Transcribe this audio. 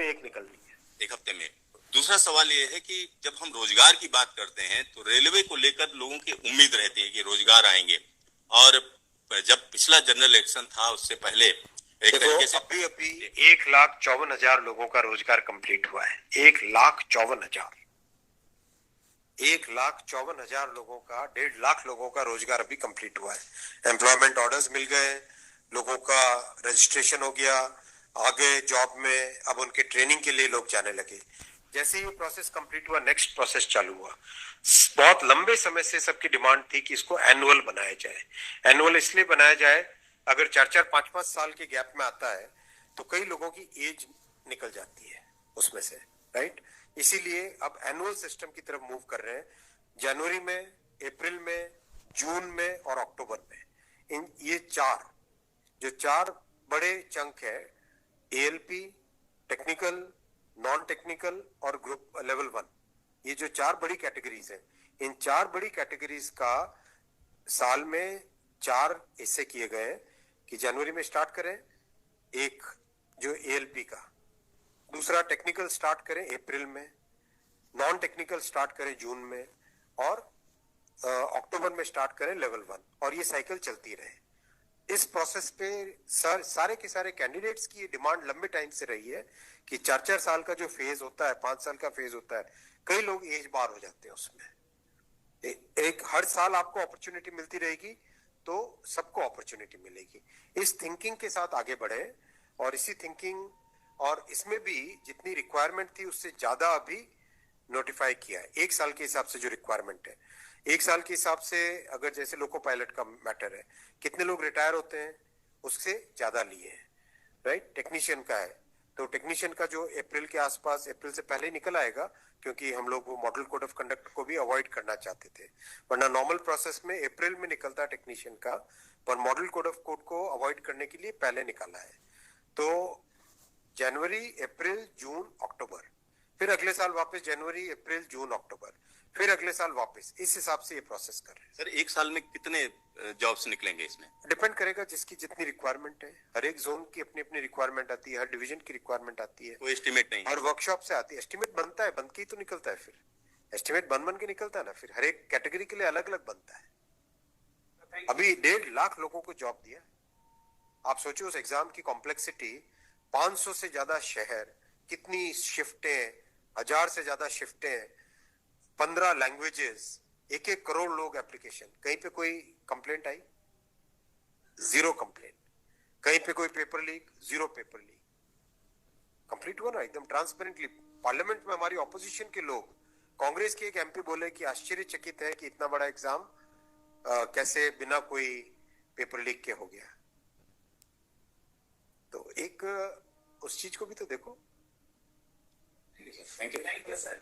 में एक निकलनी है, एक हफ्ते में। दूसरा सवाल ये है कि जब हम रोजगार की बात करते हैं तो रेलवे को लेकर लोगों की उम्मीद रहती है कि रोजगार आएंगे, और जब पिछला जनरल इलेक्शन था उससे पहले एक तरीके से अभी 1,54,000 लोगों का रोजगार कंप्लीट हुआ है। 1,54,000 लोगों का, 1.5 लाख लोगों का रोजगार अभी कंप्लीट हुआ है। एम्प्लॉयमेंट ऑर्डर्स मिल गए, लोगों का रजिस्ट्रेशन हो गया, आगे जॉब में अब उनके ट्रेनिंग के लिए लोग जाने लगे। जैसे ही प्रोसेस कंप्लीट हुआ, नेक्स्ट प्रोसेस चालू हुआ। बहुत लंबे समय से सबकी डिमांड थी कि इसको एनुअल बनाया जाए। एनुअल इसलिए बनाया जाए, अगर 4-4, 5-5 साल के गैप में आता है तो कई लोगों की एज निकल जाती है उसमें से, राइट। इसीलिए अब एनुअल सिस्टम की तरफ मूव कर रहे हैं। जनवरी में, अप्रैल में, जून में और अक्टूबर में, ये चार बड़े चंक है, एएलपी, टेक्निकल, नॉन टेक्निकल और ग्रुप लेवल 1, ये जो 4 बड़ी कैटेगरीज हैं, इन 4 बड़ी कैटेगरीज का साल में 4 हिस्से किए गए हैं कि जनवरी में स्टार्ट करें एक जो एएलपी का, दूसरा टेक्निकल स्टार्ट करें अप्रैल में, नॉन टेक्निकल स्टार्ट करें जून में, और अक्टूबर में स्टार्ट करें लेवल 1, और ये साइकिल चलती रहे। इस प्रोसेस पे सारे के सारे कैंडिडेट्स की डिमांड लंबे टाइम से रही है कि 4-4 साल का जो फेज होता है, 5 साल का फेज होता है, कई लोग एज बार हो जाते हैं उसमें। एक हर साल आपको अपॉर्चुनिटी मिलती रहेगी तो सबको अपॉर्चुनिटी मिलेगी। इस थिंकिंग के साथ आगे बढ़े, और इसी थिंकिंग और इसमें भी जितनी रिक्वायरमेंट थी उससे ज्यादा अभी नोटिफाई किया है। 1 साल के हिसाब से जो रिक्वायरमेंट है, 1 साल के हिसाब से, अगर जैसे लोको पायलट का मैटर है, कितने लोग रिटायर होते हैं उससे ज्यादा लिए हैं, राइट। टेक्नीशियन का है तो टेक्नीशियन का जो अप्रैल के आसपास, अप्रैल से पहले निकल आएगा, क्योंकि हम लोग वो मॉडल कोड ऑफ कंडक्ट को भी अवॉइड करना चाहते थे, वरना नॉर्मल प्रोसेस में अप्रैल में निकलता टेक्नीशियन का, पर मॉडल कोड ऑफ कोड को अवॉइड करने के लिए पहले निकाला है। तो जनवरी, अप्रैल, जून, अक्टूबर, फिर अगले साल वापस जनवरी, अप्रैल, जून, अक्टूबर, फिर अगले साल वापस, इस हिसाब से ये प्रोसेस कर रहे हैं। सर, एक साल में कितने जॉब्स निकलेंगे इसमें? डिपेंड करेगा जिसकी जितनी रिक्वायरमेंट है। हर एक जोन की अपनी अपनी रिक्वायरमेंट आती है, हर डिवीजन की रिक्वायरमेंट आती है, कोई एस्टिमेट नहीं, हर वर्कशॉप से आती है। एस्टिमेट बनता है, बन के ही तो निकलता है, फिर एस्टिमेट बन के निकलता है ना, फिर हर एक कैटेगरी के लिए अलग अलग बनता है। अभी 1.5 लाख लोगों को जॉब दिया। आप सोचिए उस एग्जाम की कॉम्प्लेक्सिटी, 500 से ज्यादा शहर, कितनी शिफ्टें, 1000 से ज्यादा शिफ्टें, 15 लैंग्वेजेस, 1-1 करोड़ लोग एप्लीकेशन। कहीं पे कोई कंप्लेंट आई? 0 कंप्लेंट। कहीं पे कोई paper leak? 0 paper leak. Complete हुआ ना एकदम ट्रांसपेरेंटली। पार्लियामेंट में हमारी ऑपोजिशन के लोग, कांग्रेस के एक एमपी बोले कि आश्चर्यचकित है कि इतना बड़ा एग्जाम कैसे बिना कोई पेपर लीक के हो गया। तो एक उस चीज को भी तो देखो। Thank you sir.